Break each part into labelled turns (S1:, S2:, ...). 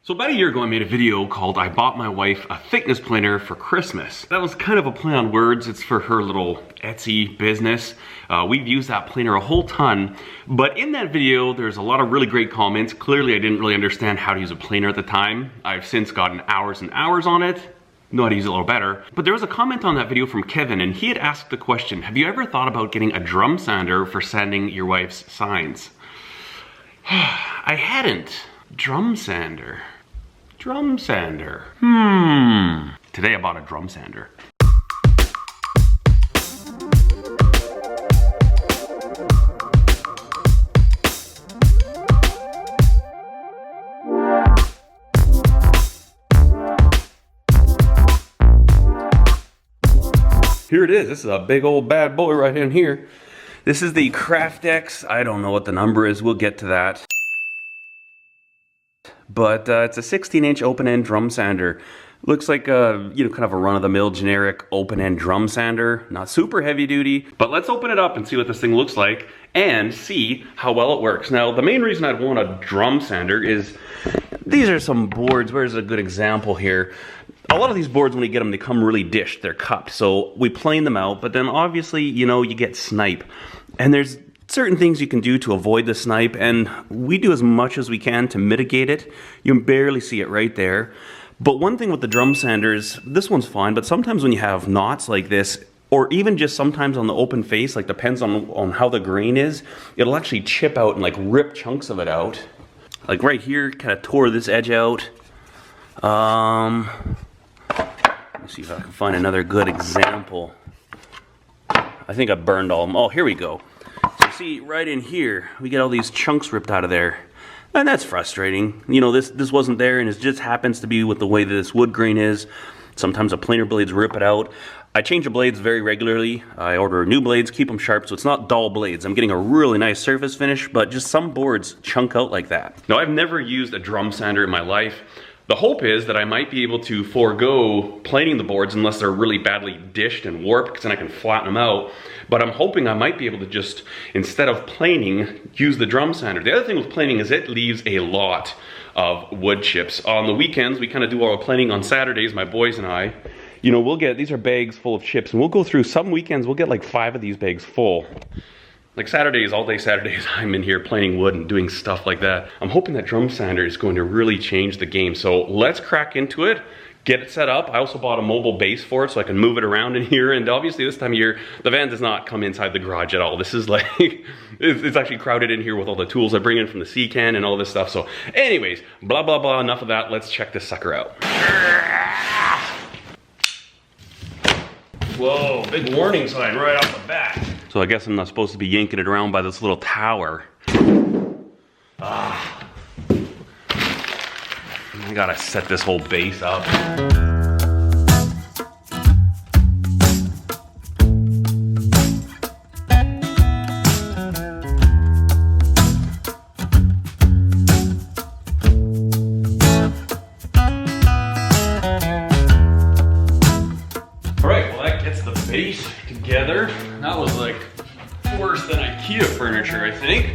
S1: So about a year ago I made a video called I bought my wife a thickness planer for Christmas. That was kind of a play on words. It's for her little Etsy business. We've used that planer a whole ton, but in that video there's a lot of really great comments. Clearly I didn't really understand how to use a planer at the time. I've since gotten hours and hours on it. Know how to use it a little better. But there was a comment on that video from Kevin, and he had asked the question, have you ever thought about getting a drum sander for sanding your wife's signs? I hadn't. Drum sander. Drum sander. Today I bought a drum sander. Here it is. This is a big old bad boy right in here. This is the CraftX. I don't know what the number is. We'll get to that. But it's a 16-inch open-end drum sander. Looks like a, kind of a run-of-the-mill generic open-end drum sander. Not super heavy-duty, but let's open it up and see what this thing looks like and see how well it works. Now, the main reason I'd want a drum sander is these are some boards. Where's a good example here? A lot of these boards, when you get them, they come really dished. They're cupped, so we plane them out, but then obviously, you get snipe. And there's certain things you can do to avoid the snipe, and we do as much as we can to mitigate it. You can barely see it right there. But one thing with the drum sanders, this one's fine, but sometimes when you have knots like this, or even just sometimes on the open face, like depends on how the grain is, it'll actually chip out and like rip chunks of it out. Like right here, kind of tore this edge out. Let's see if I can find another good example. I think I burned all of them. Oh, here we go. So see, right in here, we get all these chunks ripped out of there. And that's frustrating. This wasn't there, and it just happens to be with the way that this wood grain is. Sometimes the planer blades rip it out. I change the blades very regularly. I order new blades, keep them sharp, so it's not dull blades. I'm getting a really nice surface finish, but just some boards chunk out like that. Now, I've never used a drum sander in my life. The hope is that I might be able to forego planing the boards unless they're really badly dished and warped, because then I can flatten them out. But I'm hoping I might be able to just, instead of planing, use the drum sander. The other thing with planing is it leaves a lot of wood chips. On the weekends, we kind of do our planing on Saturdays, my boys and I. We'll get, these are bags full of chips, and we'll go through, some weekends, we'll get like 5 of these bags full. Like Saturdays, all day Saturdays, I'm in here planing wood and doing stuff like that. I'm hoping that drum sander is going to really change the game. So let's crack into it, get it set up. I also bought a mobile base for it so I can move it around in here. And obviously this time of year, the van does not come inside the garage at all. This is like, it's actually crowded in here with all the tools I bring in from the sea can and all this stuff. So anyways, blah, blah, blah, enough of that. Let's check this sucker out. Whoa, big warning sign right off the bat. So I guess I'm not supposed to be yanking it around by this little tower. I gotta set this whole base up. Base together. That was like worse than IKEA furniture, I think.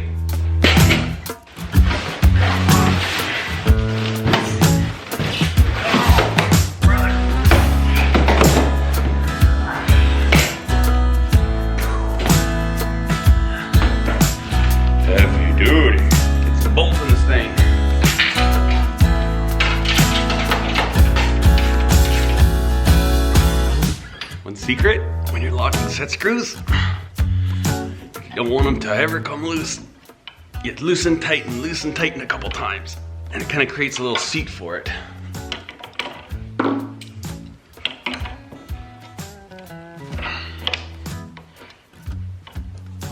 S1: Heavy duty. Gets the bolts in this thing. One secret, when you're locking set screws, you don't want them to ever come loose. You loosen, tighten a couple times, and it kind of creates a little seat for it.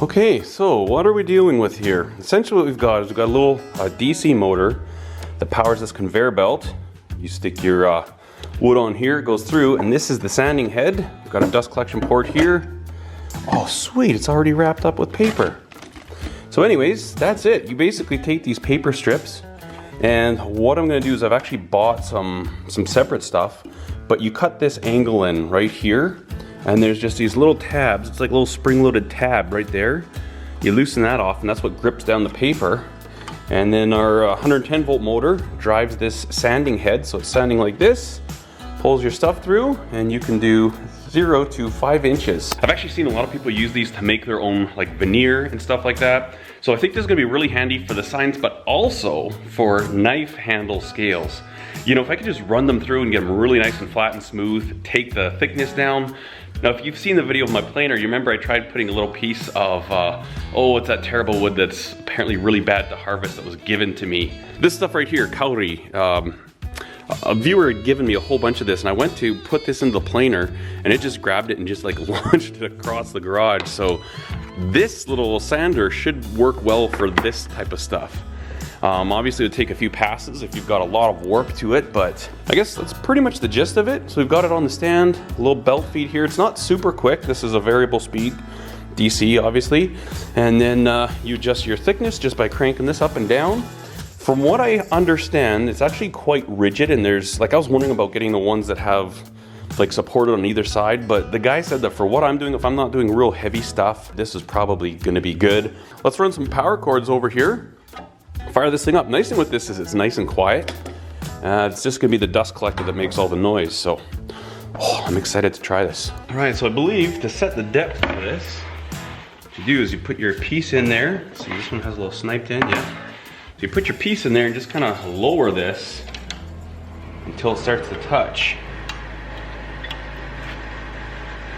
S1: Okay, so what are we dealing with here? Essentially what we've got is we've got a little DC motor that powers this conveyor belt. You stick your wood on here, it goes through, and this is the sanding head. We've got a dust collection port here. Oh sweet, it's already wrapped up with paper. So anyways, that's it. You basically take these paper strips, and what I'm gonna do is I've actually bought some separate stuff, but you cut this angle in right here, and there's just these little tabs. It's like a little spring-loaded tab right there. You loosen that off, and that's what grips down the paper. And then our 110 volt motor drives this sanding head. So it's sanding like this, pulls your stuff through, and you can do 0 to 5 inches. I've actually seen a lot of people use these to make their own like veneer and stuff like that. So I think this is gonna be really handy for the signs, but also for knife handle scales. You know, if I could just run them through and get them really nice and flat and smooth, take the thickness down. Now, if you've seen the video of my planer, you remember I tried putting a little piece of, oh, it's that terrible wood that's apparently really bad to harvest that was given to me. This stuff right here, kauri. A viewer had given me a whole bunch of this, and I went to put this into the planer, and it just grabbed it and just like launched it across the garage. So this little sander should work well for this type of stuff. Obviously it would take a few passes if you've got a lot of warp to it, but I guess that's pretty much the gist of it. So we've got it on the stand, a little belt feed here. It's not super quick. This is a variable speed, DC obviously. And then you adjust your thickness just by cranking this up and down. From what I understand, it's actually quite rigid, and there's, like, I was wondering about getting the ones that have like supported on either side, but the guy said that for what I'm doing, if I'm not doing real heavy stuff, this is probably gonna be good. Let's run some power cords over here. Fire this thing up. Nice thing with this is it's nice and quiet. It's just gonna be the dust collector that makes all the noise, so I'm excited to try this. All right, so I believe to set the depth of this, what you do is you put your piece in there. See, this one has a little sniped in, yeah. So you put your piece in there and just kind of lower this until it starts to touch.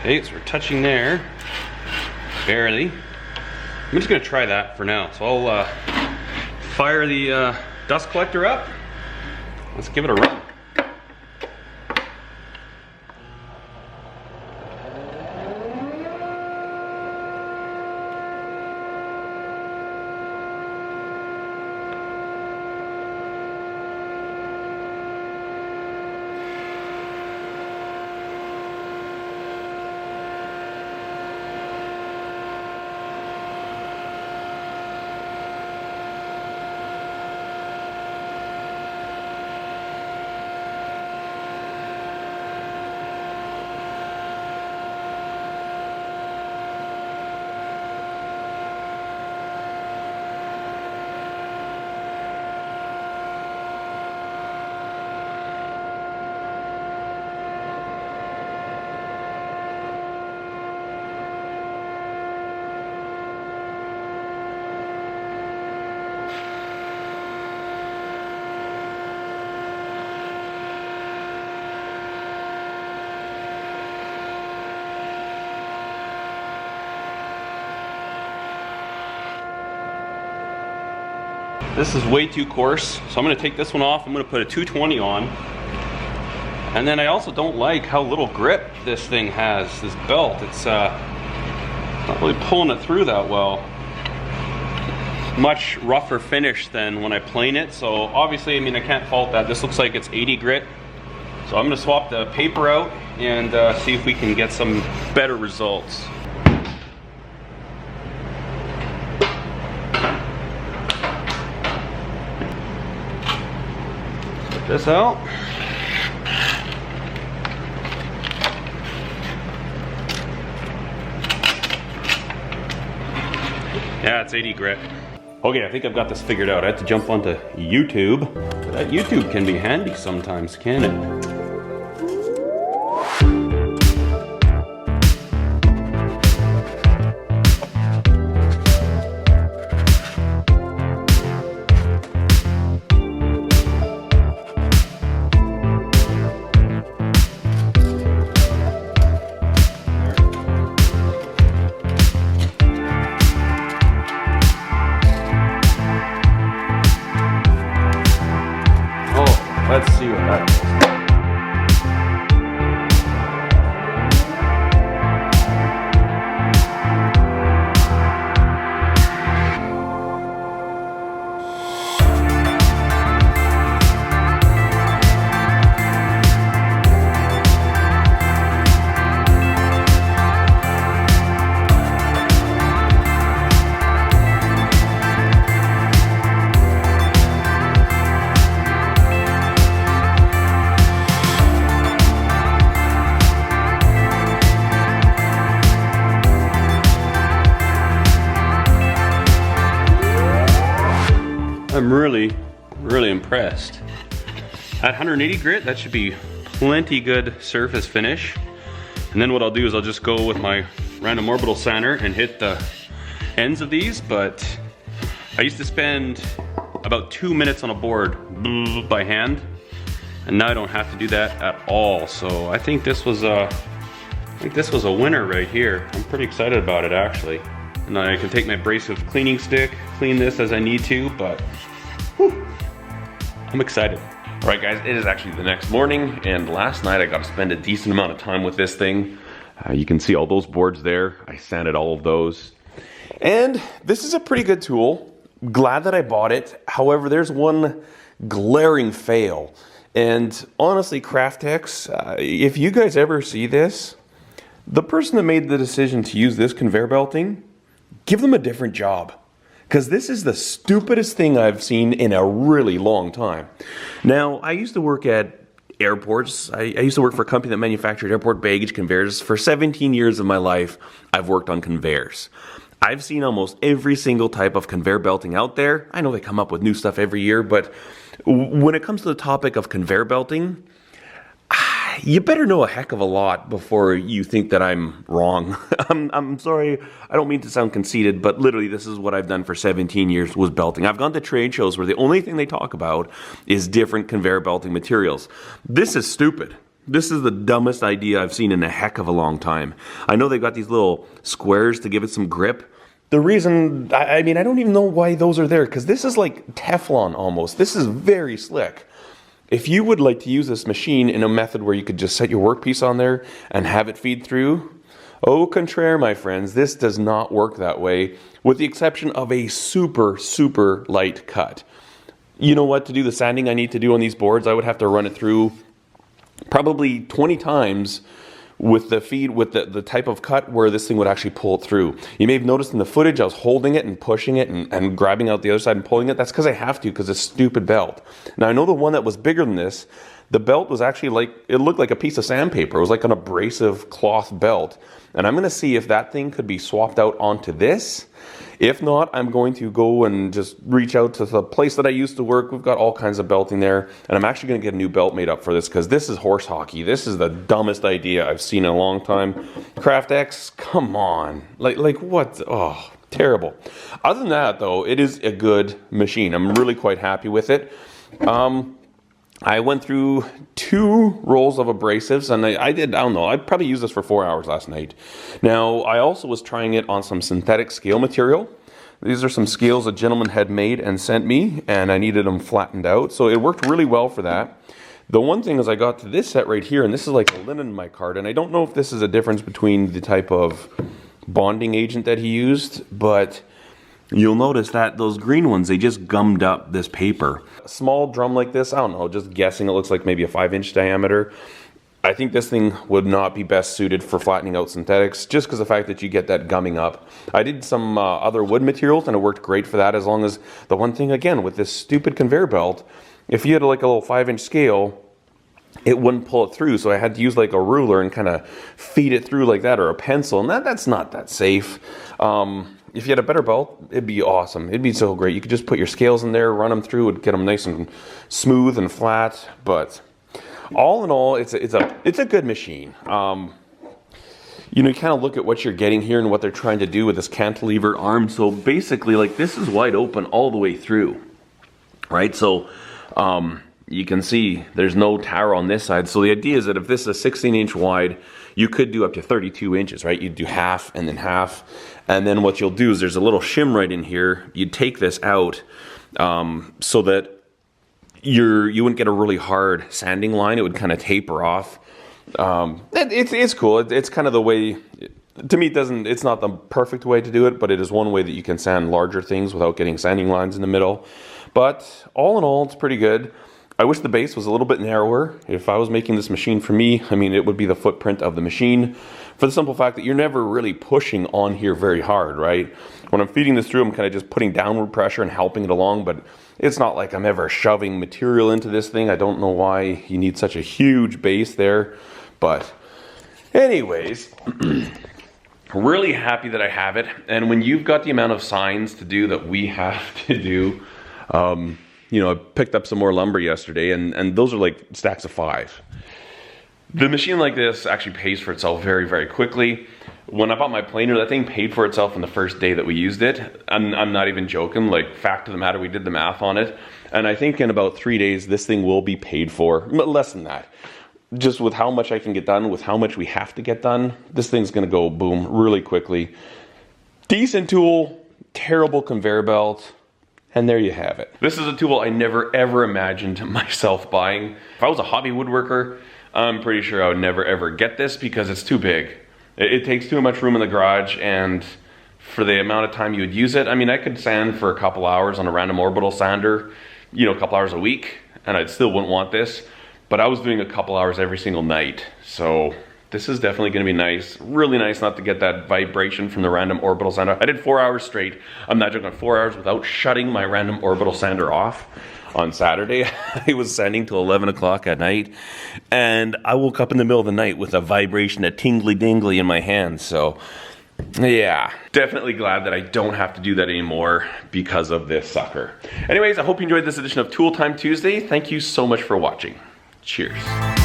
S1: Okay, so we're touching there, barely. I'm just gonna try that for now. So I'll fire the dust collector up. Let's give it a run. This is way too coarse, so I'm gonna take this one off. I'm gonna put a 220 on. And then I also don't like how little grip this thing has, this belt. It's not really pulling it through that well. Much rougher finish than when I plane it, so obviously, I mean, I can't fault that. This looks like it's 80 grit. So I'm gonna swap the paper out and see if we can get some better results. This out. Yeah, it's 80 grit. Okay, I think I've got this figured out. I had to jump onto YouTube. But that YouTube can be handy sometimes, can't it? Let's see what that is. I'm really impressed. At 180 grit, that should be plenty good surface finish. And then what I'll do is I'll just go with my random orbital sander and hit the ends of these, but I used to spend about 2 minutes on a board by hand, and now I don't have to do that at all. So I think this was a winner right here. I'm pretty excited about it actually. And I can take my abrasive cleaning stick, clean this as I need to, but whew, I'm excited. All right guys, it is actually the next morning, and last night I got to spend a decent amount of time with this thing. You can see all those boards there. I sanded all of those. And this is a pretty good tool. Glad that I bought it. However, there's one glaring fail. And honestly, Craftex, if you guys ever see this, the person that made the decision to use this conveyor belting, give them a different job. Because this is the stupidest thing I've seen in a really long time. Now, I used to work at airports. I used to work for a company that manufactured airport baggage conveyors. For 17 years of my life, I've worked on conveyors. I've seen almost every single type of conveyor belting out there. I know they come up with new stuff every year, but when it comes to the topic of conveyor belting, you better know a heck of a lot before you think that I'm wrong. I'm sorry, I don't mean to sound conceited, but literally this is what I've done for 17 years was belting. I've gone to trade shows where the only thing they talk about is different conveyor belting materials. This is stupid. This is the dumbest idea I've seen in a heck of a long time. I know they've got these little squares to give it some grip. The reason, I mean, I don't even know why those are there, because this is like Teflon almost. This is very slick. If you would like to use this machine in a method where you could just set your workpiece on there and have it feed through, au contraire, my friends, this does not work that way, with the exception of a super light cut. You know what, to do the sanding I need to do on these boards, I would have to run it through probably 20 times with the feed, with the type of cut where this thing would actually pull it through. You may have noticed in the footage I was holding it and pushing it and grabbing out the other side and pulling it. That's because I have to, because it's a stupid belt. Now I know the one that was bigger than this, the belt was actually like, it looked like a piece of sandpaper. It was like an abrasive cloth belt. And I'm going to see if that thing could be swapped out onto this. If not, I'm going to go and just reach out to the place that I used to work. We've got all kinds of belting there. And I'm actually going to get a new belt made up for this, because this is horse hockey. This is the dumbest idea I've seen in a long time. Craftex, come on. Like what? Oh, terrible. Other than that, though, it is a good machine. I'm really quite happy with it. I went through 2 rolls of abrasives, and I don't know, I probably used this for 4 hours last night. Now, I also was trying it on some synthetic scale material. These are some scales a gentleman had made and sent me, and I needed them flattened out, so it worked really well for that. The one thing is I got to this set right here, and this is like a linen micarta, and I don't know if this is a difference between the type of bonding agent that he used, but you'll notice that those green ones, they just gummed up this paper. A small drum like this, I don't know, just guessing, it looks like maybe a 5-inch diameter. I think this thing would not be best suited for flattening out synthetics, just because of the fact that you get that gumming up. I did some other wood materials, and it worked great for that, as long as the one thing, again, with this stupid conveyor belt, if you had like a little 5-inch scale, it wouldn't pull it through, so I had to use like a ruler and kind of feed it through like that, or a pencil, and that's not that safe. If you had a better belt, it'd be awesome. It'd be so great. You could just put your scales in there, run them through, and get them nice and smooth and flat. But all in all, it's a good machine. You know, you kind of look at what you're getting here and what they're trying to do with this cantilever arm. So basically, like, this is wide open all the way through, right? So you can see there's no tower on this side. So the idea is that if this is a 16-inch wide, you could do up to 32 inches, right? You'd do half and then half. And then what you'll do is there's a little shim right in here. You'd take this out so that you wouldn't get a really hard sanding line. It would kind of taper off. It's cool. It's kind of the way, to me, it's not the perfect way to do it, but it is one way that you can sand larger things without getting sanding lines in the middle. But all in all, it's pretty good. I wish the base was a little bit narrower. If I was making this machine for me, I mean, it would be the footprint of the machine, for the simple fact that you're never really pushing on here very hard, right? When I'm feeding this through, I'm kind of just putting downward pressure and helping it along, but it's not like I'm ever shoving material into this thing. I don't know why you need such a huge base there, but anyways, really happy that I have it. And when you've got the amount of signs to do that we have to do, You know, I picked up some more lumber yesterday, and those are like stacks of 5. The machine like this actually pays for itself very, very quickly. When I bought my planer, that thing paid for itself on the first day that we used it. I'm not even joking, like fact of the matter, we did the math on it. And I think in about 3 days, this thing will be paid for, less than that. Just with how much I can get done, with how much we have to get done, this thing's gonna go boom really quickly. Decent tool, terrible conveyor belt, and there you have it. This is a tool I never ever imagined myself buying. If I was a hobby woodworker, I'm pretty sure I would never ever get this because it's too big. It takes too much room in the garage, and for the amount of time you would use it, I mean, I could sand for a couple hours on a random orbital sander, you know, a couple hours a week, and I still wouldn't want this. But I was doing a couple hours every single night, so this is definitely gonna be nice. Really nice not to get that vibration from the random orbital sander. I did 4 hours straight. I'm not joking, 4 hours without shutting my random orbital sander off. On Saturday, I was sanding till 11 o'clock at night, and I woke up in the middle of the night with a vibration, a tingly dingly in my hand. So yeah, definitely glad that I don't have to do that anymore because of this sucker. Anyways, I hope you enjoyed this edition of Tool Time Tuesday. Thank you so much for watching. Cheers.